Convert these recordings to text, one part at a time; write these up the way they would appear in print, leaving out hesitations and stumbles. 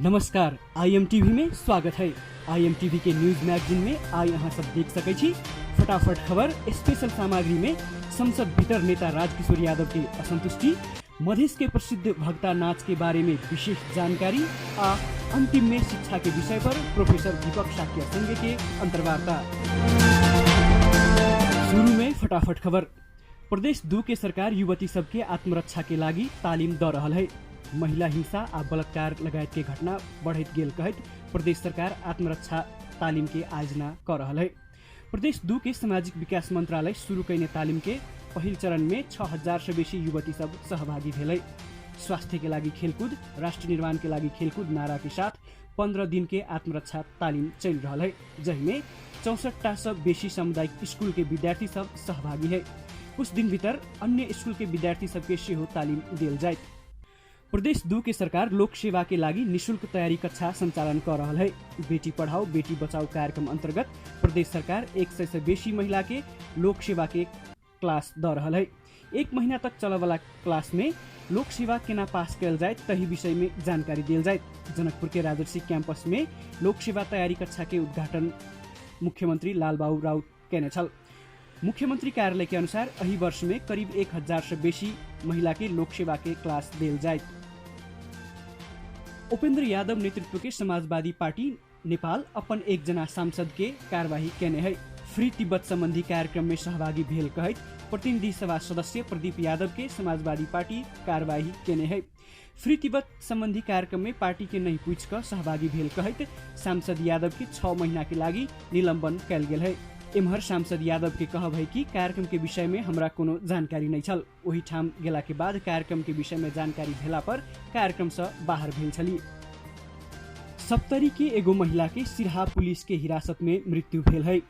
नमस्कार, IMTV में स्वागत है। IMTV के न्यूज मैगजीन में आज यहाँ सब देख सकै छी फटाफट खबर स्पेशल सामग्री में संसद भीतर नेता राजकिशोर यादव की असंतुष्टि, मधेश के प्रसिद्ध भक्ता नाच के बारे में विशेष जानकारी आ अंतिम में शिक्षा के विषय पर प्रोफेसर दीपक साकिया संगे के अंतर्वार्ता। शुरू में फटाफट खबर। प्रदेश 2 के सरकार युवती सबके आत्मरक्षा के लागि तालिम द रहल है। महिला हिंसा आ बलात्कार लगायत के घटना बढ़त गेल कहत प्रदेश सरकार आत्मरक्षा तालिम के आयोजना कर रहल है। प्रदेश 2 के सामाजिक विकास मंत्रालय शुरू कैने तालिम के पहिल चरण में 6000 से बेसी युवती सब सहभागी भेल है। स्वास्थ्य के लागि खेलकूद, राष्ट्र निर्माण के लागि खेलकूद नारा के साथ 15 दिन के आत्मरक्षा तालिम चल रहा है, जहिमे 64टा से बेसी सामुदायिक स्कूल के विद्यार्थी सब सहभागी है। कुछ दिन भीतर अन्य स्कूल के विद्यार्थी सबके सेहो तालिम दिल जाए। प्रदेश 2 के सरकार लोक सेवा के लागि निशुल्क तैयारी कक्षा संचालन कर रहा है। बेटी पढ़ाओ बेटी बचाओ कार्यक्रम अंतर्गत प्रदेश सरकार 100 से बेसी महिला के लोक सेवा के क्लास द रहा है। 1 महीना तक चले वाला क्लास में लोक सेवा केना पास कल जाए तही विषय में जानकारी दिल जाए। जनकपुर के राजर्षि कैंपस में लोक सेवा तैयारी कक्षा के उद्घाटन मुख्यमंत्री लालबाबू राउत केने छल। मुख्यमंत्री कार्यालय के अनुसार अही वर्ष में करीब 1000 से बेसी महिला के लोक सेवा के क्लास दिल जाए। उपेंद्र यादव नेतृत्व के समाजवादी पार्टी नेपाल अपन 1 जना सांसद के कार्यवाही केने है। फ्री तिब्बत संबंधी कार्यक्रम में सहभागी भेल कहत प्रतिनिधि सभा सदस्य प्रदीप यादव के समाजवादी पार्टी कार्यवाही केने है। फ्री तिब्बत संबंधी कार्यक्रम में पार्टी के नहीं पूछ कर सहभागी भेल कहत सांसद यादव के 6 महीना के लागि निलंबन कल गेल है। एम्हर सांसद यादव के कहब है कि कार्यक्रम के विषय में हमरा कोनो जानकारी नहीं छल। वही ठाम गेला के बाद कार्यक्रम के विषय में जानकारी भेला पर कार्यक्रम से बाहर भेल छली। सप्तरी के एगो महिला के सिरहा पुलिस के हिरासत में मृत्यु भेल है।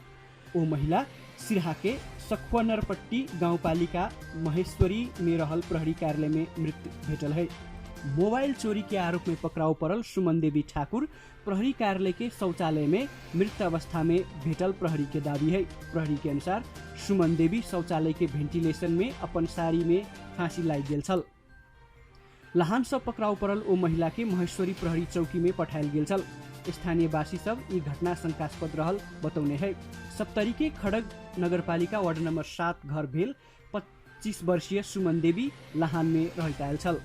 ओ महिला सिरहा के सखुवनरपट्टी गाउँपालिका महेश्वरी में रहल प्रहरी कार्यालय में मृत्यु भेटल है। मोबाइल चोरी के आरोप में पकड़ाव पड़ल सुमन देवी ठाकुर प्रहरी कार्यालय के शौचालय में मृत अवस्था में भेटल प्रहरी के दावी है। प्रहरी के अनुसार सुमन देवी शौचालय के वेंटिलेशन में अपन साड़ी में फांसी लाई गेल छल। लहान सब पकड़ाव पड़ल ओ महिला के महेश्वरी प्रहरी चौकी में पठायल गेल छल। स्थानीयवासी सब ई घटना शंकास्पद रहल बतौने है। सप्तरी के खड़ग नगरपालिका वार्ड नंबर 7 घर भेल 25 वर्षीय सुमन देवी लहान में रहल छल।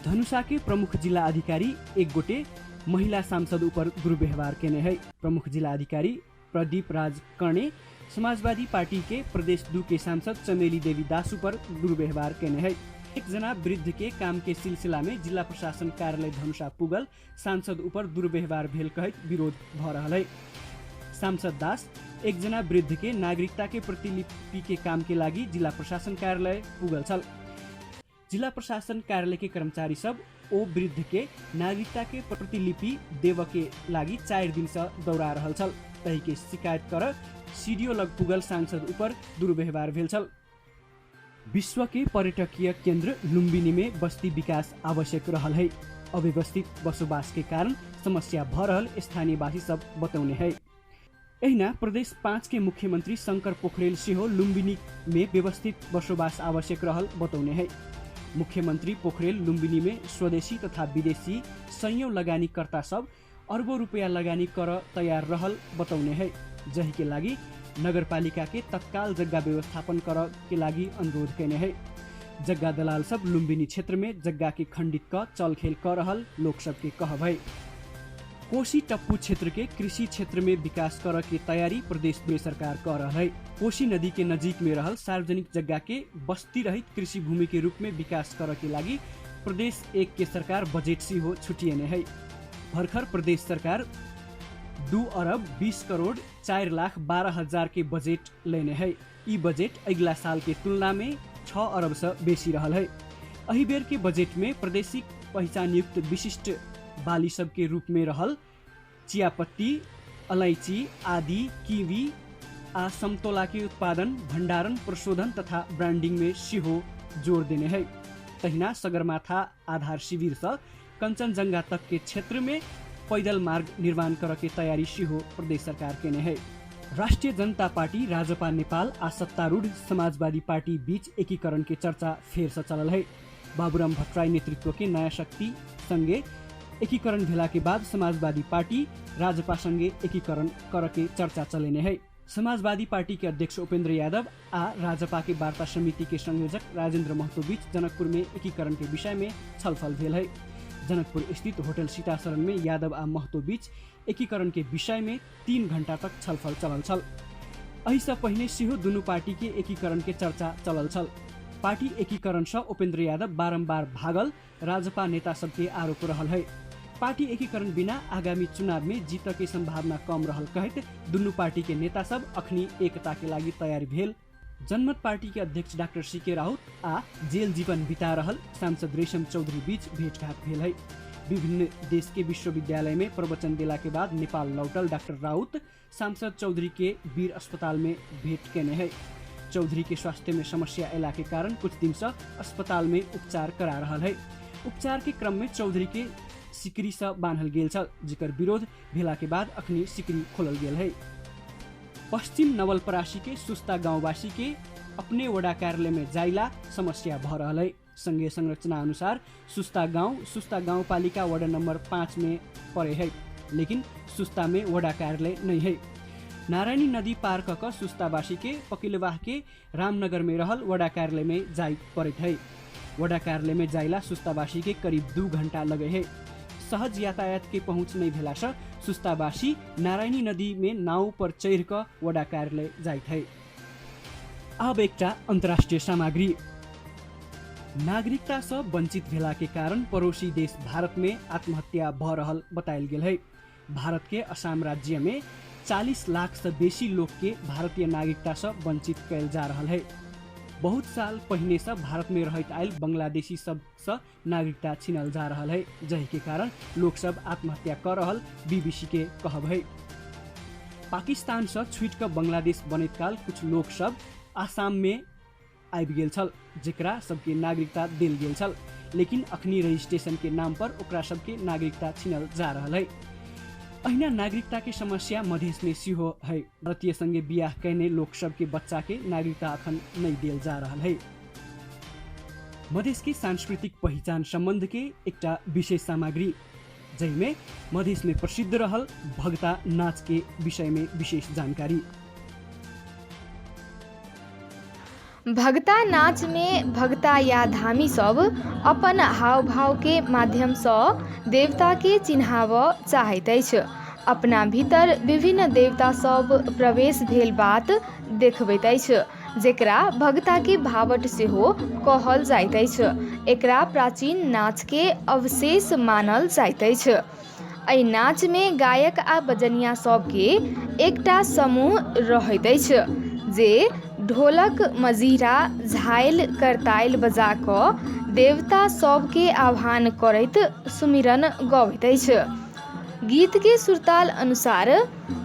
धनुषा के प्रमुख जिला अधिकारी एक गोटे महिला सांसद ऊपर दुर्व्यवहार केने है। प्रमुख जिला अधिकारी प्रदीप राज कर्णे समाजवादी पार्टी के प्रदेश 2 के सांसद चमेली देवी दास ऊपर दुर्व्यवहार केने है। 1 जना वृद्ध के काम के सिलसिला में जिला प्रशासन कार्यालय धनुषा पुगल सांसद ऊपर दुर्व्यवहार भेल कहत विरोध भ रहा है। सांसद दास 1 जना वृद्ध के नागरिकता के प्रतिलिपि के काम के लागि जिला प्रशासन कार्यालय पुगल छल। जिला प्रशासन कार्यालय के कर्मचारी सब ओ वृद्ध के नागरिकता के प्रतिलिपि देव के लागि 4 दिन से दौड़ा रहल छल। तही के शिकायत कर सीडीओ लग पुगल सांसद ऊपर दुर्व्यवहार भेल छल। विश्व के पर्यटकीय केंद्र लुम्बिनी में बस्ती विकास आवश्यक रहल है। अव्यवस्थित बसोबास के कारण समस्या भ रहल स्थानीयवासी सब बतौने है। एहिना प्रदेश 5 के मुख्यमंत्री शंकर पोखरेल सेहो लुम्बिनी में व्यवस्थित बसोबास आवश्यक रहल बतौने है। मुख्यमंत्री पोखरेल लुम्बिनी में स्वदेशी तथा विदेशी संयौं लगानीकर्ता सब अरबों रुपया लगानी कर तैयार रहल बतौने है। जही के लागि नगरपालिका के तत्काल जग्गा व्यवस्थापन कर के लागि अनुरोध कैने है। जग्गा दलाल सब लुम्बिनी क्षेत्र में जग्गा के खंडित क चलखेल कर रहल लोक सब के कहब है। कोशी टप्पू क्षेत्र के कृषि क्षेत्र में विकास कर के तैयारी प्रदेश 2 सरकार कर रहा है। कोशी नदी के नजीक में रहल सार्वजनिक जगह के बस्ती रहित कृषि भूमि के रूप में विकास कर के लागि प्रदेश 1 के सरकार बजेट से हो छुटिएने है। भर्खर प्रदेश सरकार 2 अरब 20 करोड़ 4,12,000 के बजेट लेने है। ई बजेट अगला साल के तुलना में 6 अरब से बेसी रहल है। अही बेर के बजेट में प्रादेशिक पहचान युक्त विशिष्ट बाली सब के रूप में रहल चियापत्ती, अलैची आदि, कीवी आ समतोला के उत्पादन, भंडारण, प्रशोधन तथा ब्रांडिंग में सेहो जोड़ देने है। तहिना सगरमाथा आधार शिविर से कंचनजंगा तक के क्षेत्र में पैदल मार्ग निर्माण कर के तैयारी सेहो प्रदेश सरकार केने है। राष्ट्रिय जनता पार्टी राजपा नेपाल आ सत्तारूढ़ समाजवादी पार्टी बीच एकीकरण के चर्चा फेर से चलल है। बाबूराम भट्टराई नेतृत्व के नया शक्ति संगे एकीकरण भेला के बाद समाजवादी पार्टी राजपासँगे एकीकरण करके चर्चा चलेने है। समाजवादी पार्टी के अध्यक्ष उपेंद्र यादव आ राजपा के वार्ता समिति के संयोजक राजेंद्र महतो बीच जनकपुर में एकीकरण के विषय में छलफल भेल है। जनकपुर स्थित होटल सीतासरण में यादव आ महतो बीच एकीकरण के विषय में 3 घंटा तक छलफल चलल छल। अहिसँ पहिने सेहो दुनू पार्टी के एकीकरण के चर्चा चलल छल। पार्टी एकीकरण से उपेंद्र यादव बारंबार भागल राजपा नेता सबके आरोप रहल है। पार्टी एकीकरण बिना आगामी चुनाव में जीत के संभावना कम रहल कहत दुनू पार्टी के नेता सब अखनी एकता के लागि तैयारी भेल। जनमत पार्टी के अध्यक्ष डाक्टर सीके राउत आ जेल जीवन बिता रहल सांसद रेशम चौधरी बीच भेंटघाट भेल है। विभिन्न देश के विश्वविद्यालय में प्रवचन देला के बाद नेपाल लौटल डॉक्टर राउत सांसद चौधरी के वीर अस्पताल में भेंट केने है। चौधरी के स्वास्थ्य में समस्या अयला के कारण कुछ दिन से अस्पताल में उपचार करा रहल है। उपचार के क्रम में चौधरी के सिकरी से बांधल गेल छल, जिकर विरोध भेला के बाद अखनी सिकरी खोलल गेल है। पश्चिम नवलपरासी के सुस्ता गाउँवासी के अपने वडा कार्यालय में जाइला समस्या भ रहल है। संघीय संरचना अनुसार सुस्ता गाउँपालिका वडा नंबर 5 में पड़े है, लेकिन सुस्ता में वडा कार्यालय नहीं है। नारायणी नदी पार कक सुस्तावासी के पकिलवाह के रामनगर में रहल वडा कार्यालय में जाई पड़े है। वडा कार्यालय में जाइला सुस्तावासी के करीब 2 घंटा लगे है। सहज यातायात के पहुँच नहीं भेला से सुस्तावासी नारायणी नदी में नाव पर चढ़ कर वडा कार्यालय जाइत है। अब एकटा अंतर्राष्ट्रीय सामग्री। नागरिकता से वंचित भेला के कारण पड़ोसी देश भारत में आत्महत्या भ रहल बतायल गेल है। भारत के असम राज्य में 40 लाख से बेसी लोग के भारतीय नागरिकता से वंचित कैल जा रहल है। बहुत साल पहिने से भारत में रहत आयल बांग्लादेशी सब से नागरिकता छीनल जा रहल है, जही के कारण लोग सब आत्महत्या कर रहल बीबीसी के कहब है। पाकिस्तान से छुट कर बांग्लादेश बनैत काल कुछ लोग सब आसाम में आबि गेल छल, जेकरा सबके नागरिकता देल गेल छल, लेकिन अखनी रजिस्ट्रेशन के नाम पर ओकरा सबके नागरिकता छीनल जा रहल है। अहिना नागरिकता के समस्या मधेश में सिहो है। भारतीय संगे बियाह कहने लोग सब के बच्चा के नागरिकता अखन नहीं दिल जा रहा है। मधेश की सांस्कृतिक पहचान संबंध के एकटा विशेष सामग्री, जैमे मधेश में प्रसिद्ध रहल भगता नाच के विषय में विशेष जानकारी। भगता नाच में भगता या धामी सब अपन हाव भाव के माध्यम से देवता के चिन्हाव चाहैत अछि। अपना भीतर विभिन्न देवता सब प्रवेश भेल बात देखबैत अछि, जेकरा भगता के भावट सेहो कहल जाइत अछि। एकरा प्राचीन नाच के अवशेष मानल जाइत अछि। एहि नाच में गायक आ बजनिया सब के एकटा समूह रहैत अछि, जे ढोलक, मजीरा, झाइल, करताइल बजा कऽ देवता सबके आह्वान करैत सुमिरन गबैत अछि। गीत के सुरताल अनुसार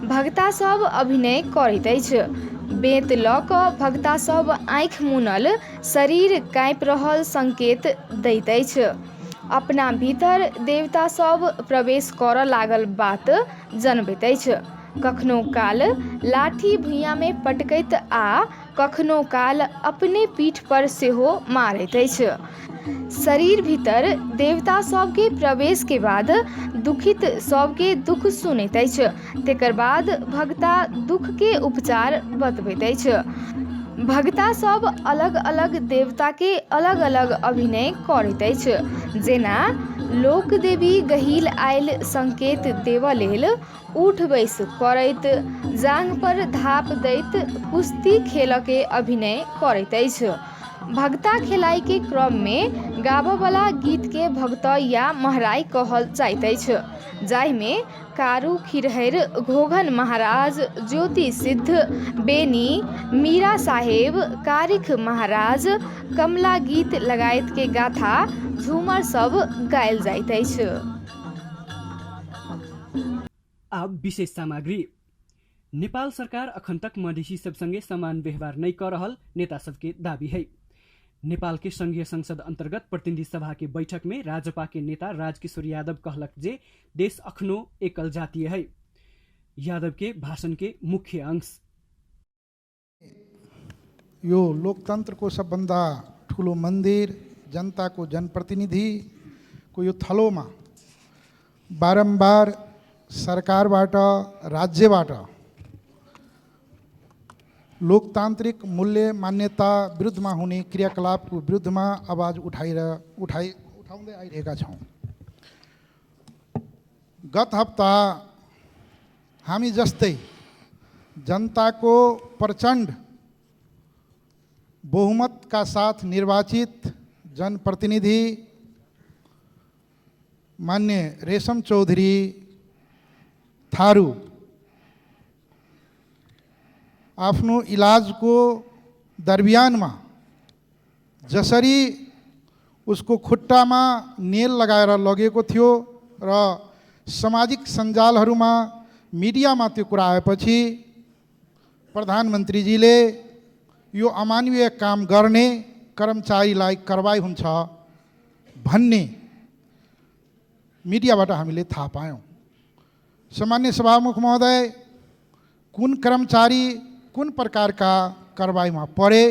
भगता सब अभिनय करैत अछि। बेंत लऽ कऽ भगता सब आँखि मुनल शरीर काँपि रहल संकेत दैत अछि। अपना भीतर देवता सब प्रवेश करऽ लागल बात जनबैत अछि। कखनो काल लाठी भुइयाँ में पटकैत आ कखनो काल अपने पीठ पर सेहो मारैत अछि। शरीर भीतर देवता सबके प्रवेश के बाद दुखित सबके दुख सुनैत अछि। तेकर बाद भगता दुख के उपचार बतबैत अछि। भगता सब अलग अलग देवता के अलग अलग अभिनय करैत अछि। जेना लोक देवी गहील आयल संकेत देव लेल उठ बैस करैत, जांग पर धाप दैत कुश्ती खेल के अभिनय करैत अछि। भगता खेलाई के क्रम में गाबऽ वाला गीत के भगत या महराई कहल जाइत अछि, जाहिमे कारू खिरहर, घोघन महाराज, ज्योति सिद्ध, बेनी, मीरा साहेब, कारिख महाराज, कमला गीत लगायत के गाथा झूमर सब गायल जाइत अछि। अब विशेष सामग्री। नेपाल सरकार अखन तक मधेसी सब संगे समान व्यवहार नहीं कर रहल नेता सबके दाबी है। नेपाल के संघीय संसद अंतर्गत प्रतिनिधि सभा के बैठक में राजपा के नेता राजकिशोर यादव कहलक जे देश अखनो एकल जातीय है। यादव के भाषण के मुख्य अंश, यो लोकतंत्र को सबभन्दा ठुलो मन्दिर, जनता को जनप्रतिनिधि को यो थलोमा बारम्बार सरकारबाट राज्यबाट लोकतान्त्रिक मूल्य मान्यता विरुद्धमा हुने क्रियाकलापको विरुद्धमा आवाज उठाउँदै आइरहेका छौँ। गत हप्ता हामी जस्तै जनताको प्रचण्ड बहुमतका साथ निर्वाचित जनप्रतिनिधि मान्य रेशम चौधरी थारू आफ्नो इलाजको दरमियानमा जसरी उसको खुट्टामा नेल लगाएर लगेको थियो र सामाजिक सञ्जालहरूमा मिडियामा त्यो कुरा आएपछि प्रधानमन्त्रीजीले यो अमानवीय काम गर्ने कर्मचारीलाई कारबाही हुन्छ भन्ने मिडियाबाट हामीले थाहा पायौँ। सामान्य सभामुख महोदय, कुन कर्मचारी कुन प्रकारका कारबाहीमा परे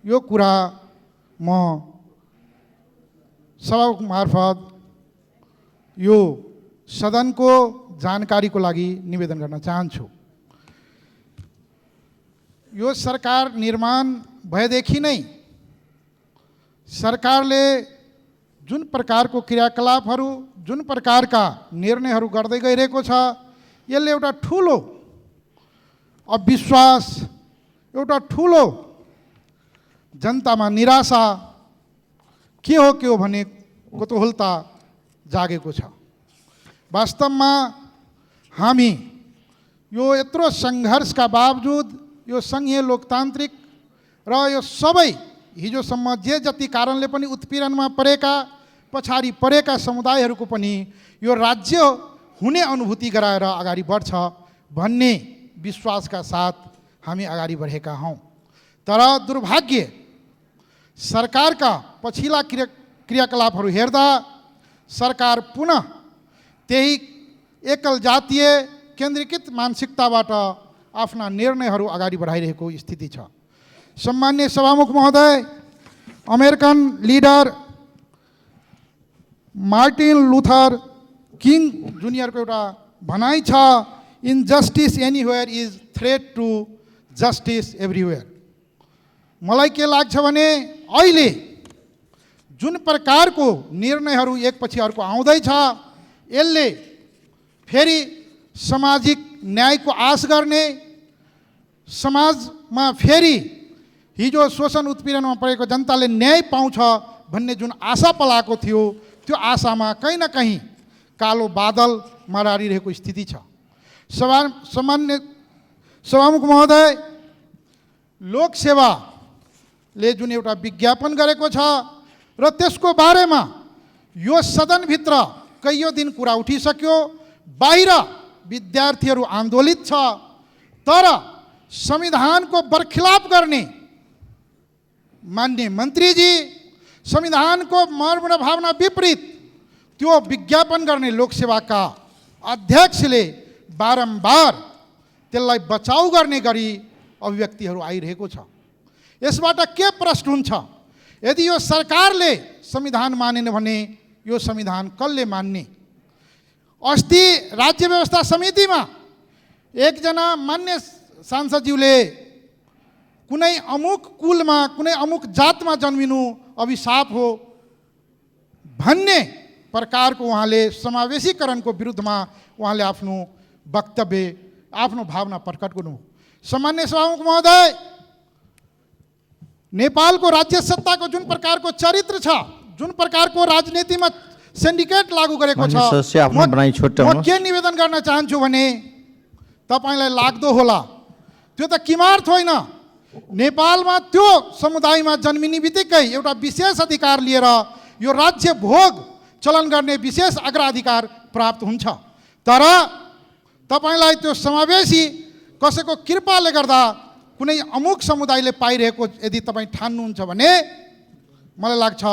यो कुरा म सभामुख मार्फत यो सदनको जानकारीको लागि निवेदन गर्न चाहन्छु। यो सरकार निर्माण भएदेखि नै सरकारले जुन प्रकारको क्रियाकलापहरू जुन प्रकारका निर्णयहरू गर्दै गइरहेको छ, यसले एउटा ठुलो अविश्वास, एउटा ठुलो जनतामा निराशा के हो भन्ने कुतूहलता जागेको छ। वास्तवमा हामी यो यत्रो सङ्घर्षका बावजुद यो सङ्घीय लोकतान्त्रिक र यो सबै हिजोसम्म जे जति कारणले पनि उत्पीडनमा परेका पछाडि परेका समुदायहरूको पनि यो राज्य हुने अनुभूति गराएर अगाडि बढ्छ भन्ने विश्वासका साथ हामी अगाडि बढेका हौँ। तर दुर्भाग्य सरकारका पछिल्ला क्रियाकलापहरू हेर्दा सरकार पुनः त्यही एकल जातीय केन्द्रीकृत मानसिकताबाट आफ्ना निर्णयहरू अगाडि बढाइरहेको स्थिति छ। सम्मान्य सभामुख महोदय, American leader Martin Luther King जुनियरको एउटा भनाइ छ, injustice anywhere is threat to justice everywhere. मलाई के लाग्छ भने अहिले जुन प्रकारको निर्णयहरू एकपछि अर्को आउँदैछ, यसले फेरि सामाजिक न्यायको आश गर्ने, समाजमा फेरि हिजो शोषण उत्पीडनमा परेको जनताले न्याय पाउँछ भन्ने जुन आशा पलाएको थियो, त्यो आशामा कहीँ न कहीँ कालो बादल मरारिरहेको स्थिति छ। सामान्य सभामुख महोदय, लोकसेवाले जुन एउटा विज्ञापन गरेको छ र त्यसको बारेमा यो सदनभित्र कैयौँ दिन कुरा उठिसक्यो, बाहिर विद्यार्थीहरू आन्दोलित छ, तर संविधानको बरखिलाप गर्ने मान्य मन्त्रीजी, संविधानको मर्म र भावना विपरीत त्यो विज्ञापन गर्ने लोकसेवाका अध्यक्षले बारम्बार त्यसलाई बचाउ गर्ने गरी अभिव्यक्तिहरू आइरहेको छ। यसबाट के प्रश्न हुन्छ? यदि यो सरकारले संविधान मानेन भने यो संविधान कसले मान्ने? अस्ति राज्य व्यवस्था समितिमा एकजना मान्य सांसदज्यूले कुनै अमुक कुलमा कुनै अमुक जातमा जन्मिनु अभिशाप हो भन्ने प्रकारको उहाँले समावेशीकरणको विरुद्धमा उहाँले आफ्नो वक्तव्य, आफ्नो भावना प्रकट गर्नु। सामान्य सभामुख महोदय, नेपालको राज्य सत्ताको जुन प्रकारको चरित्र छ, जुन प्रकारको राजनीतिमा सिन्डिकेट लागू गरेको छ, म के निवेदन गर्न चाहन्छु भने तपाईलाई लाग्दो होला त्यो त किमार्थ होइन। नेपालमा त्यो समुदायमा जन्मिने बित्तिकै एउटा विशेष अधिकार लिएर यो राज्य भोग चलन गर्ने विशेष अग्राधिकार प्राप्त हुन्छ। तर तपाईलाई त्यो समावेशी कसैको कृपाले गर्दा कुनै अमुक समुदायले पाइरहेको यदि तपाईँ ठान्नुहुन्छ भने मलाई लाग्छ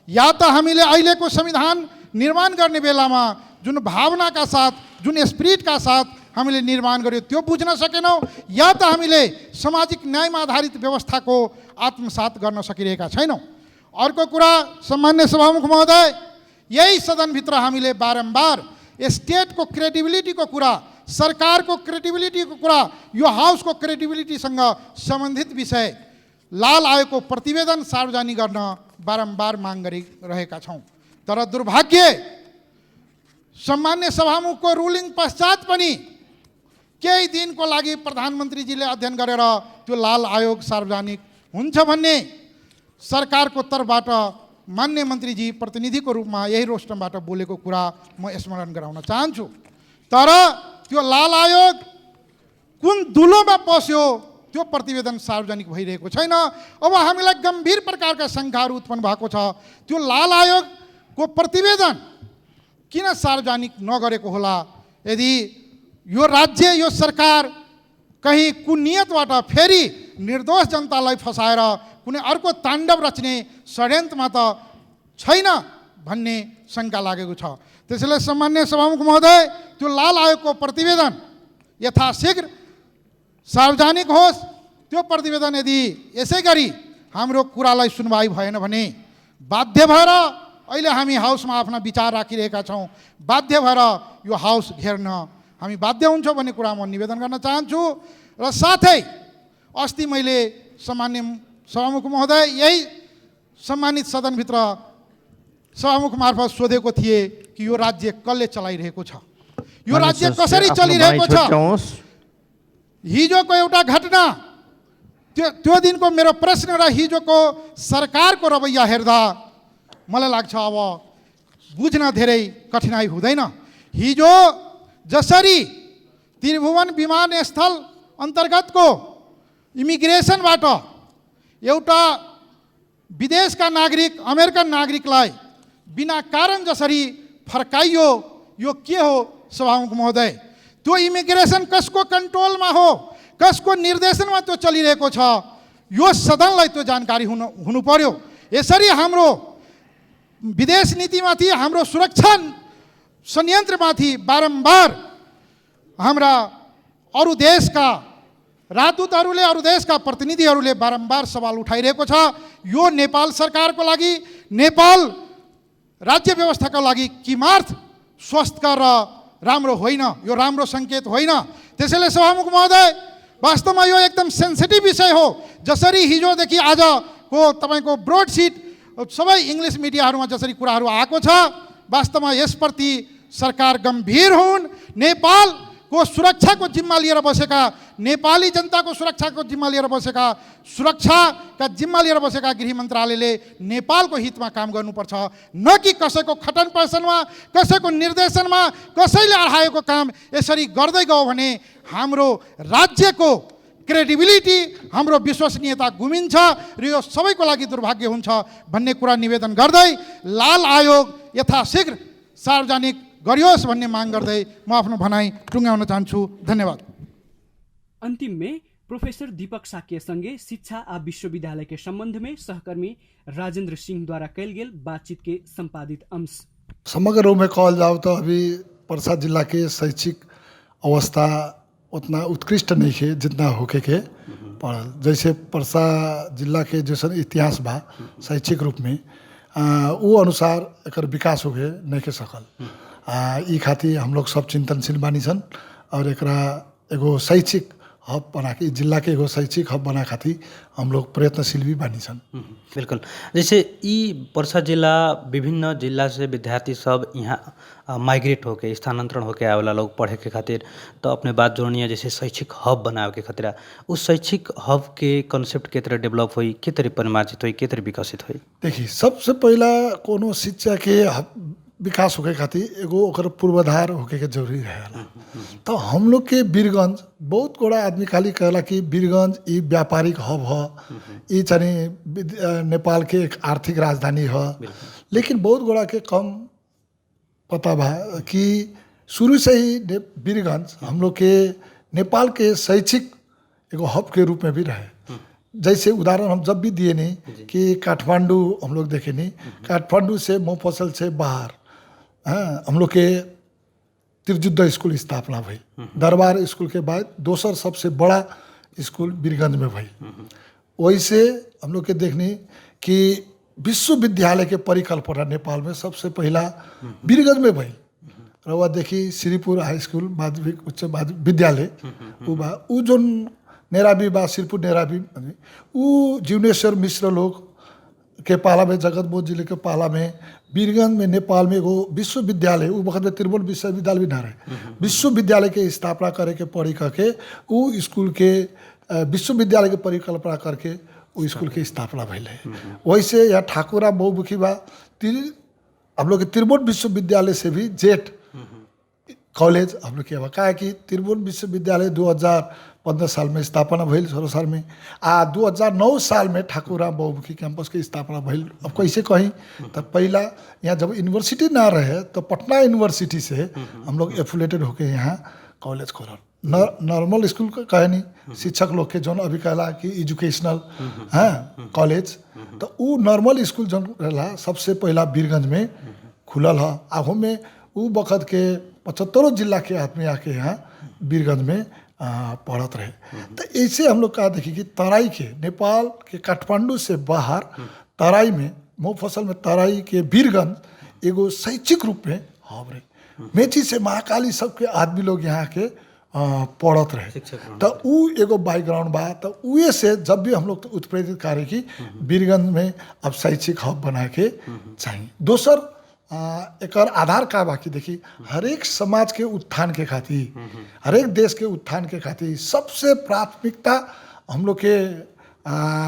या त हामीले अहिलेको संविधान निर्माण गर्ने बेलामा जुन भावनाका साथ, जुन स्पिरिटका साथ हामीले निर्माण गर्यो त्यो बुझ्न सकेनौँ, या त हामीले सामाजिक न्यायमा आधारित व्यवस्थाको आत्मसात गर्न सकिरहेका छैनौँ। अर्को कुरा, सम्मान्य सभामुख महोदय, यही सदनभित्र हामीले बारम्बार स्टेटको क्रेडिबिलिटीको कुरा, सरकारको क्रेडिबिलिटीको कुरा, यो हाउसको क्रेडिबिलिटीसँग सम्बन्धित विषय लाल आयोगको प्रतिवेदन सार्वजनिक गर्न बारम्बार माग गरिरहेका छौँ। तर दुर्भाग्य सम्मान्य सभामुखको रुलिङ पश्चात पनि केही दिनको लागि प्रधानमन्त्रीजीले अध्ययन गरेर त्यो लाल आयोग सार्वजनिक हुन्छ भन्ने सरकारको तर्फबाट मान्य मन्त्रीजी प्रतिनिधिको रूपमा यही रोस्टमबाट बोलेको कुरा म स्मरण गराउन चाहन्छु। तर त्यो लाल आयोग कुन दुलोमा पस्यो त्यो प्रतिवेदन सार्वजनिक भइरहेको छैन। अब हामीलाई गम्भीर प्रकारका शङ्काहरू उत्पन्न भएको छ, त्यो लाल आयोगको प्रतिवेदन किन सार्वजनिक नगरेको होला? यदि यो राज्य, यो सरकार कहीँ कुनियतबाट फेरि निर्दोष जनतालाई फसाएर कुनै अर्को ताण्डव रच्ने षड्यन्त्रमा त छैन भन्ने शङ्का लागेको छ। त्यसैले सम्मान्य सभामुख महोदय, त्यो लाल आयोगको प्रतिवेदन यथाशीघ्र सार्वजनिक होस्। त्यो प्रतिवेदन यदि यसै गरी हाम्रो कुरालाई सुनवाई भएन भने बाध्य भएर अहिले हामी हाउसमा आफ्ना विचार राखिरहेका छौँ, बाध्य भएर यो हाउस घेर्न हामी बाध्य हुन्छौँ भन्ने कुरा म निवेदन गर्न चाहन्छु। र साथै अस्ति मैले सम्मान्य सभामुख महोदय यही सम्मानित सदनभित्र सभामुख मार्फत सोधेको थिएँ कि यो राज्य कसले चलाइरहेको छ, यो राज्य कसरी चलिरहेको छ। हिजोको एउटा घटना, त्यो दिनको मेरो प्रश्न र हिजोको सरकारको रवैया हेर्दा मलाई लाग्छ अब बुझ्न धेरै कठिनाइ हुँदैन। हिजो जसरी त्रिभुवन विमानस्थल अन्तर्गतको इमिग्रेसनबाट एउटा विदेशका नागरिक, अमेरिकन नागरिकलाई बिना कारण जसरी फर्काइयो, यो के हो सभामुख महोदय? त्यो इमिग्रेसन कसको कन्ट्रोलमा हो, कसको निर्देशनमा त्यो चलिरहेको छ, यो सदनलाई त्यो जानकारी हुनु पर्यो। यसरी हाम्रो विदेश नीतिमाथि, हाम्रो सुरक्षा संयन्त्रमाथि बारम्बार हाम्रा अरू देशका राजदूतहरूले, अरू देशका प्रतिनिधिहरूले बारम्बार सवाल उठाइरहेको छ। यो नेपाल सरकारको लागि, नेपाल राज्य व्यवस्थाको लागि किमार्थ स्वस्थकर र राम्रो होइन, यो राम्रो सङ्केत होइन। त्यसैले सभामुख महोदय, वास्तवमा यो एकदम सेन्सिटिभ विषय हो। जसरी हिजोदेखि आजको तपाईँको ब्रोडसिट सबै इङ्ग्लिस मिडियाहरूमा जसरी कुराहरू आएको छ, वास्तवमा यसप्रति सरकार गम्भीर हुन्। नेपालको सुरक्षाको जिम्मा लिएर बसेका, नेपाली जनताको सुरक्षाको जिम्मा लिएर बसेका, सुरक्षाका जिम्मा लिएर बसेका गृह मन्त्रालयले नेपालको हितमा काम गर्नुपर्छ, न कि कसैको खटन पैसनमा, कसैको निर्देशनमा, कसैले अढाएको काम यसरी गर्दै गयो भने हाम्रो राज्यको क्रेडिबिलिटी, हाम्रो विश्वसनीयता गुमिन्छ र यो सबैको लागि दुर्भाग्य हुन्छ भन्ने कुरा निवेदन गर्दै लाल आयोग यथाशीघ्र सार्वजनिक गरियोस् भन्ने माग गर्दै म आफ्नो भनाइ टुङ्ग्याउन चाहन्छु। धन्यवाद। अंतिम में प्रोफेसर दीपक साकिया शिक्षा आ विश्वविद्यालय के संबंध में सहकर्मी राजेंद्र सिंह द्वारा कैल गेल बातचीत के संपादित अंश। समग्र रूप में कहल जाओ तो अभी पर्सा जिला के शैक्षिक अवस्था उतना उत्कृष्ट नहीं है जितना होके के पड़ल। जैसे पर्सा जिला के जैसन इतिहास बा शैक्षिक रूप में वो अनुसार एक विकास हो गए नहीं के सकल। ई खातिर हम लोग सब चिंतनशील बानी सन और एक एगो शैक्षिक हब बना के, जिला के एगो शैक्षिक हब बना खातिर हम लोग प्रयत्नशील भी बानी सन। बिल्कुल। जैसे ई पर्सा जिला विभिन्न जिला से विद्यार्थी सब यहाँ माइग्रेट होके, स्थानांतरण होके आवेला लोग पढ़े के खातिर, तो अपने बात जोड़नी है जैसे शैक्षिक हब बनावे के खातिर उस शैक्षिक हब के कंसेप्ट के तरह डेवलप हुई, के तरह परिमार्जित हुई, के तरह विकसित हुई? देखिए, सबसे पहला कोनो शिक्षा के विकास होके खातिर एगो ओकर पूर्वाधार होके के जरूरी रहेला। तो हम लोग के वीरगंज, बहुत गोड़ा आदमी खाली कहला कि वीरगंज ई व्यापारिक हब है, ई चाहे नेपाल के एक आर्थिक राजधानी है, लेकिन बहुत गोड़ा के कम पता बा कि शुरू से ही वीरगंज हम लोग के नेपाल के शैक्षिक एगो हब के रूप में भी रहे। जैसे उदाहरण हम जब भी दिए नहीं कि काठमांडू हम लोग देखे नहीं, काठमांडू से मोफसल से बाहर हम लोग के त्रिजुद्ध स्कूल स्थापना हुई। दरबार स्कूल के बाद दूसर सबसे बड़ा स्कूल वीरगंज में हुई। वही से हम लोग के देखने कि विश्वविद्यालय के परिकल्पना नेपाल में सबसे पहला वीरगंज में भई। रवा देखी श्रीपुर हाई स्कूल माध्यमिक उच्च माध्यमिक विद्यालय उ जोन नेराबी बा श्रीपुर नेराबी उ जीवनेश्वर मिश्र लोग के पाला में जगतबोध जिले के पाला में वीरगंज में नेपाल में एगो विश्वविद्यालय उ वक्त में त्रिभुवन विश्वविद्यालय भी ना रहे विश्वविद्यालय के स्थापना करे के पड़ी करके उ स्कूल के विश्वविद्यालय के परिकल्पना करके उ स्कूल के स्थापना भइल है। वैसे यहाँ ठाकुरा बहुमुखी बा हम लोग के त्रिभुवन विश्वविद्यालय से भी जेट कॉलेज हम लोग के का है कि त्रिभुवन विश्वविद्यालय 2015 साल में स्थापना भइल 16 साल में 2009 साल में ठाकुरा बहुमुखी कैंपस के स्थापना भइल। अब कैसे कहीं तो पहला यहाँ जब यूनिवर्सिटी ना रहे तो पटना यूनिवर्सिटी से हम लोग एफिलेटेड होके यहाँ कॉलेज खोलल नॉर्मल स्कूल का कहे नहीं शिक्षक लोग के जौन अभी कहला कि एजुकेशनल हाँ कॉलेज तो उ नॉर्मल स्कूल जौन रहला सबसे पहला वीरगंज में खुलल है। आहू में उ वक्त के 75 जिला के आदमी आके यहाँ वीरगंज में पढ़त रहे। तो ऐसे हम लोग कहा देखी कि तराई के नेपाल के काठमांडू से बाहर तराई में मोफसल में तराई के वीरगंज एगो शैक्षिक रूप में हवरे मेची से महाकाली सबके आदमी लोग यहाँ के पढ़त रहे। तो उ एगो बैकग्राउंड बा तो उहे से जब भी हम लोग तो उत्प्रेरित करे कि वीरगंज में अब शैक्षिक हब बना के चाहिए। दोसर एकर आधार का बाकी देखी हरेक समाज के उत्थान के खातिर हरेक देश के उत्थान के खातिर सबसे प्राथमिकता हम लोग के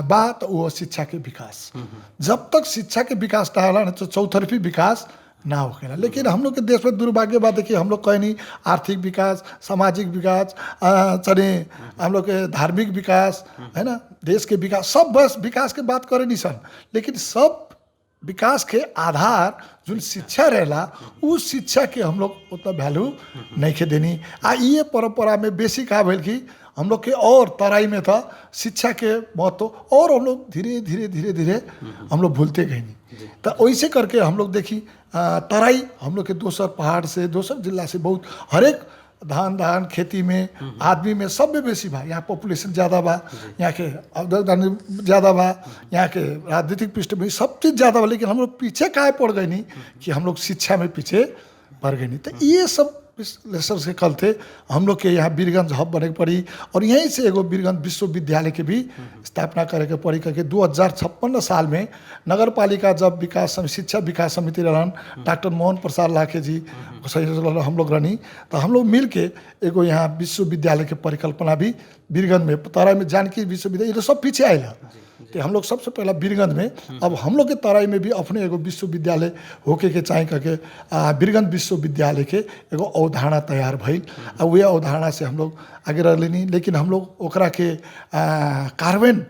बात वो शिक्षा के विकास। जब तक शिक्षा के विकास ना होला तो चौतरफी विकास ना होखेला। लेकिन हम लोग के देश में दुर्भाग्य बात देखिए हम लोग कहीं नहीं आर्थिक विकास सामाजिक विकास चले हम लोग के धार्मिक विकास है ना देश के विकास सब बस विकास के बात करे नहीं सन। लेकिन सब विकास के आधार जो शिक्षा रहेला उस शिक्षा के हम लोग उतना वैल्यू नहीं के देनी ये परंपरा में बेसी कहा भइल कि हम लोग के और तराई में था शिक्षा के महत्व और हम लोग धीरे धीरे धीरे धीरे हम लोग भूलते गए नहीं। तो वैसे करके हम लोग देखी तराई हम लोग के दोसर पहाड़ से दोसर जिला से बहुत हरेक धान खेती में आदमी में सब में बेसी बा। यहाँ पॉपुलेशन ज़्यादा बा यहाँ के आमदनी ज़्यादा बा यहाँ के राजनीतिक पृष्ठभूमि सब चीज़ ज़्यादा बा। लेकिन हम लोग पीछे काहे पड़ गए नहीं कि हम लोग शिक्षा में पीछे पड़ गए नहीं। तो ये सब लेसर से कल थे हम लोग के यहाँ वीरगंज हब बने पड़ी और यहीं से एगो वीरगंज विश्वविद्यालय के भी स्थापना करे के पड़ी करके 2056 साल में नगर पालिका जब शिक्षा विकास समिति रहन डॉक्टर मोहन प्रसाद लाखे जी हम लोग रहनी तो हम लोग मिल के एगो यहाँ विश्वविद्यालय के परिकल्पना भी वीरगंज में तराई में जानकी विश्वविद्यालय ये तो सब पीछे आएगा। तो हम लोग सबसे पहला वीरगंज में अब हम लोग के तराई में भी अपने एगो विश्वविद्यालय होके के चाहे करके वीरगंज विश्वविद्यालय के एगो अवधारणा तैयार भइल और वह अवधारणा से हम लोग आगे रह लेनी। लेकिन हम लोग ओकरा के कार्यान्वयन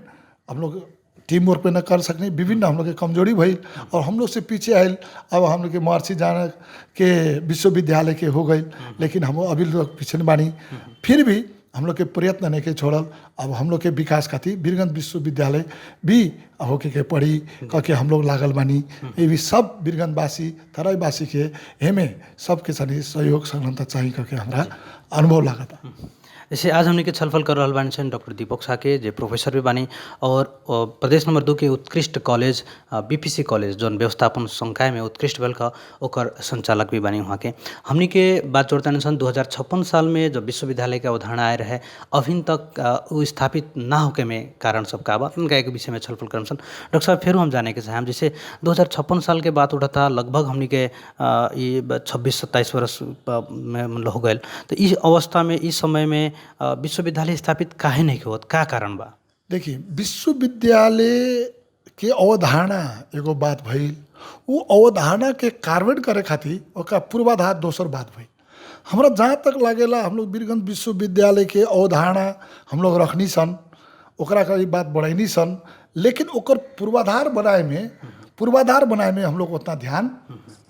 हम लोग टीम वर्क पे न कर सकनी विभिन्न हम लोग के कमजोरी भइल और हम लोग से पीछे आयल। अब हम लोग के महर्षि जानक के विश्वविद्यालय के हो गई लेकिन हम अभी लोग पीछे नहीं बानी। फिर भी हम लोग के प्रयत्न नहीं के छोड़ल। अब हम लोग के विकास खातिर वीरगंज विश्वविद्यालय भी होके के पड़ी करके हम लोग लागल बानी। ये भी सब वीरगंजवासी तराईवासी के हेमे सबके साथ सहयोग संलग्नता चाहिए करके हमारा अनुभव लागता। जैसे आज हमने के छलफल कर रहल बानी छन् डॉक्टर दीपक साके जे प्रोफेसर भी बानी और प्रदेश नंबर 2 के उत्कृष्ट कॉलेज बीपीसी कॉलेज जौन व्यवस्थापन संकाय में उत्कृष्ट भेल का ओकर संचालक भी बानी वहाँ के। हमनी के बात जोड़ता सन 2056 साल में जब विश्वविद्यालय के अवधारणा आए रहे अभी तक वो स्थापित ना होके में कारण सब का बात उनका एक विषय में छलफल करम सन। डॉक्टर साहब फिर हम जाने के चाहें जैसे 2056 साल के बात उठा था लगभग हमनी के ये 26-27 वर्ष में हो गए। तो इस अवस्था में इस समय में विश्वविद्यालय स्थापित काहे नहीं होत का कारण बा? देखिए विश्वविद्यालय के अवधारणा एगो बात भइल वो अवधारणा के कार्यान्वयन करे खातिर ओका पूर्वाधार दोसर बात भइल। हमरा जहाँ तक लागेला हम लोग वीरगंज विश्वविद्यालय के अवधारणा हम लोग रखनी सन ओकरा का बात बढ़ैनी सन लेकिन ओकर पूर्वाधार बनाए में हम लोग उतना ध्यान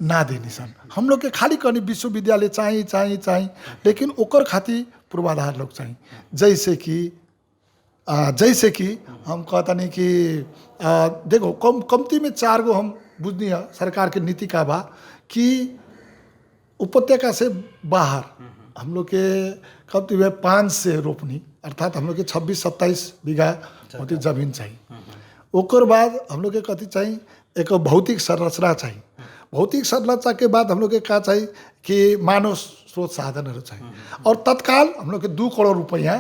ना देनी सन। हम लोग के खाली कहनी विश्वविद्यालय चाहिए लेकिन ओकर खातिर पूर्वाधार लोग चाहिए। जैसे कि हम कहता नहीं कि देखो कमती में 4 गो हम बुझनी है सरकार के नीति का बा कि उपत्यका से बाहर हम लोग के कमती में 5 से रोपनी अर्थात हम लोग के 26-27 बीघा जमीन चाहिए। ओकर बाद हम लोग के कथी चाहिए एक भौतिक संरचना चाहिए। भौतिक संरचना के बाद हम लोग के क्या चाहिए कि मानव स्रोत साधनहरू चाहिए और तत्काल हम लोग के 2 करोड़ रुपया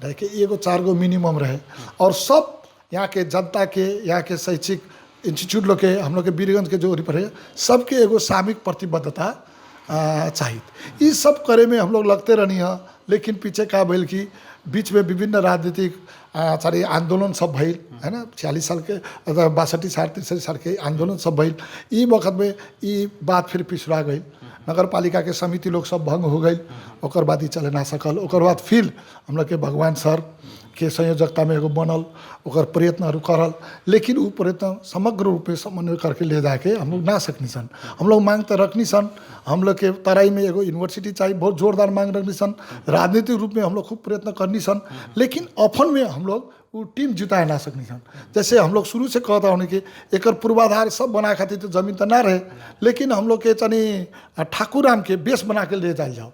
रहे के 1-4 गो मिनिमम रहे और सब यहाँ के जनता के यहाँ के शैक्षिक इंस्टीट्यूट लोग के हम लोग के वीरगंज के जो रहे सबके एगो सामूहिक प्रतिबद्धता चाहिए। ये सब करे में हम लोग लगते रहनी है, लेकिन पीछे का भइल कि बीच में विभिन्न राजनीतिक सारे आंदोलन सब भइल है ना। 46 साल के 62 साल 63 साल के आंदोलन सब भइल। ई वक्त में ई बात फिर पिछड़ा गई। नगर पालिका के समिति लोग सब भंग हो गई, ओकर बाद ही चले ना सकल। ओकर बाद फिर हम लोग के भगवान सर के संयोजकता में एगो बनल, ओकर प्रयत्न करल, लेकिन वो प्रयत्न समग्र रूप में समन्वय करके ले जाके हम लोग ना सकनी सन। हम लोग मांग तो रखनी सन, हम लोग के तराई में एगो यूनिवर्सिटी चाहिए, बहुत जोरदार मांग रखनी सन। राजनीतिक रूप में हम लोग खूब प्रयत्न करनी सन, लेकिन अपन में हम लोग वो टीम जिताए ना सकनी सन। जैसे हम लोग शुरू से कहता होने कि एक पूर्वाधार सब बनाए खातिर तो जमीन तो ना रहे, लेकिन हम लोग के चनी ठाकुराम के बेस बना के ले जाए जाओ।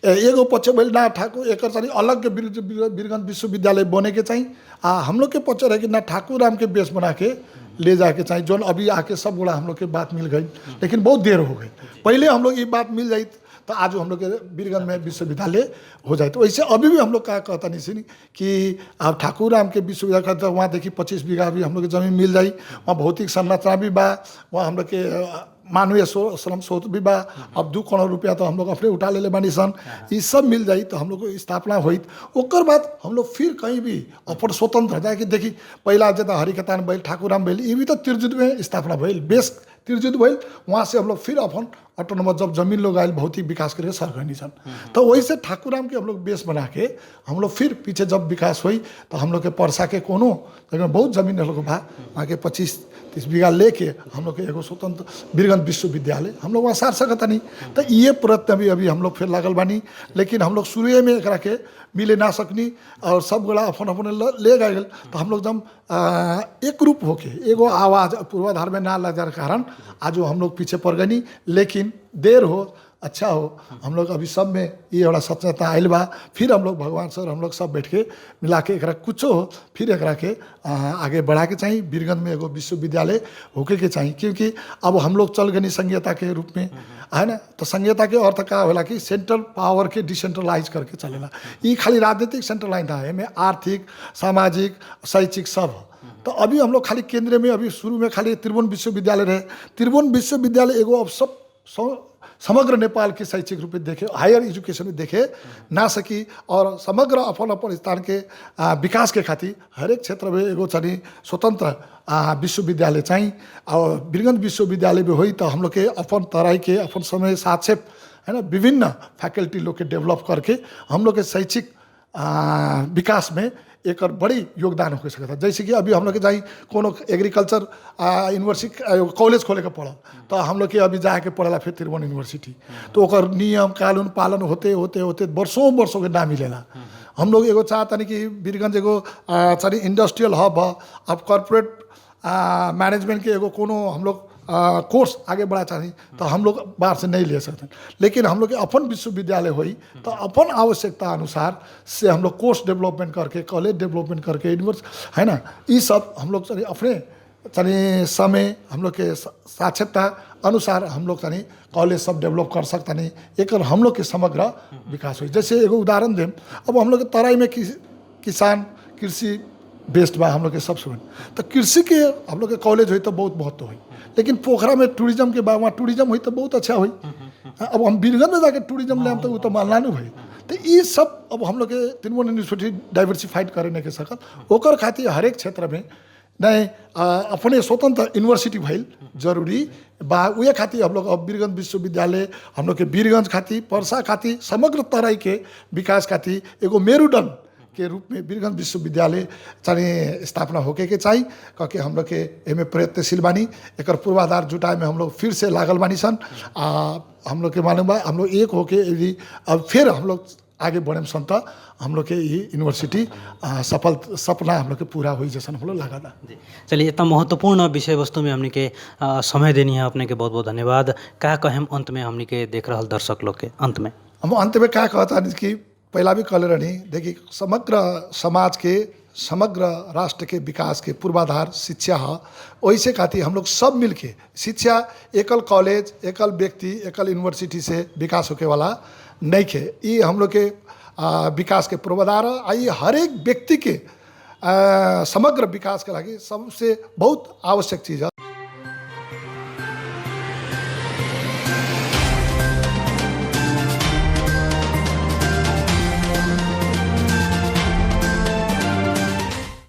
एगो पक्ष भइल ना ठाकुर एक चनी अलग के वीरगंज विश्वविद्यालय बने के चाहिए। हम लोग के पक्ष रहे कि ना ठाकुराम के बेस बना के ले जाके चाहिए, जो अभी आके सब गुड़ा हम लोग के बात मिल गई, लेकिन बहुत देर हो गई। पहले हम लोग ये बात मिल जाई तो आज हम लोग के वीरगंज में विश्वविद्यालय हो जाए। तो वैसे अभी भी हम लोग क्या कहता नहीं सुनी कि आप ठाकुराम के विश्वविद्यालय तो वहाँ देखिए 25 बीघा भी हम लोग की जमीन मिल जाई। वहाँ भौतिक संरचना भी बा, वहाँ हम लोग के मानवीय श्रम स्रोत भी बा। अब 2 करोड़ रुपया तो हम लोग अपने उठा ले बानी सन। ये सब मिल जाई तो हम लोग को स्थापना हुई। ओकर बाद हम लोग फिर कहीं भी अपन स्वतंत्र जाए कि देखी पहला जब हरिकेतान भइल, ठाकुराम भइल, ये भी तो तिरजुद में स्थापना भइल, बेस तिरजुद भइल। वहाँ से हम लोग फिर अपन ऑटोनोमस जब जमीन लोग आयल भौतिक विकास के लिए सरगनी सन, तो वही से ठाकुराम के हम लोग बेस बना के हम लोग फिर पीछे जब विकास हुई तो हम लोग के परसा के कोनो बहुत जमीन हम लोग बा, वहाँ के 25-30 बीघा लेके हम लोग के एगो स्वतंत्र वीरगंज विश्वविद्यालय हम लोग वहाँ सार सकता नहीं। तो ये प्रयत्न भी अभी हम लोग फिर लागल बानी, लेकिन हम लोग शुरू में एक के मिले ना सकनी और सब गोला अपन अपन ले गए। तो हम लोग जब एक रूप होके एगो आवाज़ पूर्वाधार में ना लग जाने कारण आज हम लोग पीछे पड़ गई। लेकिन देर हो अच्छा हो, हम लोग अभी सब में ये बड़ा सचेतता आयल बा। फिर हम लोग भगवान सर हम लोग सब बैठ के मिला के एक कुछ हो फिर एक के आगे बढ़ा के चाहिए। वीरगंज में एगो विश्वविद्यालय होके के चाहिए, क्योंकि अब हम लोग चल गए संघीयता के रूप में है ना। तो संघीयता के अर्थ का होला कि सेंट्रल पावर के डिसेंट्रलाइज करके चलेला। ये खाली राजनीतिक सेंट्रलाइज था, में आर्थिक सामाजिक शैक्षिक सब। तो अभी हम लोग खाली केंद्र में अभी शुरू में खाली त्रिभुवन विश्वविद्यालय रहे। त्रिभुवन विश्वविद्यालय एगो अब सब समग्र नेपाल के शैक्षिक रूप में देखे, हायर एजुकेशन में देखे ना सकी और समग्र अपन अपन स्थान के विकास के खातिर हरेक क्षेत्र में एगो चाहिए स्वतंत्र विश्वविद्यालय चाहिए। और वीरगंज विश्वविद्यालय में हुई तो हम लोग के अपन तराई के अपन समय साक्षेप है ना विभिन्न फैकल्टी लोग के डेवलप करके हम लोग के शैक्षिक विकास में एक बड़ी योगदान हो सकता है। जैसे कि अभी हम लोग के जाई कोनो एग्रीकल्चर यूनिवर्सिटी कॉलेज खोले के पड़ल तो हम लोग के अभी जाके पढ़ेला फिर त्रिभुवन यूनिवर्सिटी, तो ओकर नियम कानून पालन होते होते होते वर्षों के ना मिलेला। हम लोग एगो चाहता नहीं कि वीरगंज एगो सारी इंडस्ट्रियल हब है। अब कॉर्पोरेट मैनेजमेंट के एगो कोनो हम लोग कोर्स आगे बढ़ा चाहिए तो हम लोग बाहर से नहीं ले सकते, लेकिन हम लोग के अपन विश्वविद्यालय हुई तो अपन आवश्यकता अनुसार से हम लोग कोर्स डेवलपमेंट करके कॉलेज डेवलपमेंट करके यूनिवर्सिटी है ना, ये सब हम लोग चलिए अपने चलिए समय हम लोग के साक्षरता अनुसार हम लोग चलिए कॉलेज सब डेवलप कर सकता नहीं। एक हम लोग के समग्र विकास हुई। जैसे एगो उदाहरण दें, अब हम लोग के तराई में किसान कृषि बेस्ड बा हम लोग के सबसे तो कृषि के हम लोग के कॉलेज हुई तो बहुत महत्व हुई, लेकिन पोखरा में टूरिज्म के बाद वहाँ टूरिज्म हुई तो बहुत अच्छा हुई। अब हम वीरगंज में जाके टूरिज्म ले तो वो तो मानना नहीं हुई। तो ये सब अब हम लोग के त्रिभुवन यूनिवर्सिटी डाइवर्सिफाइड करे नहीं के सकल, ओकर खातिर हरेक क्षेत्र में नहीं अपने स्वतंत्र यूनिवर्सिटी भइल जरूरी बा। उहे खातिर हम लोग अब वीरगंज विश्वविद्यालय हम लोग के वीरगंज खातिर परसा खातिर समग्र तराई के विकास खातिर एगो मेरुदंड के रूप में वीरगंज विश्वविद्यालय चाहिए स्थापना होके के चाहिए। क्योंकि हम लोग के एमे प्रयत्नशील बानी, एक पूर्वाधार जुटाए में हम लोग फिर से लागल बानी सन। हम लोग के मालूम बा हम लोग एक होके यदि अब फिर हम लोग आगे बढ़े सन तो हम लोग के ये यूनिवर्सिटी सपना हम लोग के पूरा हुई जैसा हम लोग लगा था। चलिए, इतना महत्वपूर्ण विषय वस्तु में हमने के समय देनी है अपने के बहुत बहुत धन्यवाद। क्या कहें अंत में हमने के देख रहा दर्शक लोग के अंत में हम अंत में क्या कहता कि पहला भी कहले रही, देखिए समग्र समाज के समग्र राष्ट्र के विकास के पूर्वाधार शिक्षा है। वैसे खातिर हम लोग सब मिलके, शिक्षा एकल कॉलेज, एकल व्यक्ति, एकल यूनिवर्सिटी से विकास होके वाला नहीं है। ये हम लोग के विकास के पूर्वाधार है। आई हरेक व्यक्ति के समग्र विकास के लगी सबसे बहुत आवश्यक चीज़ है।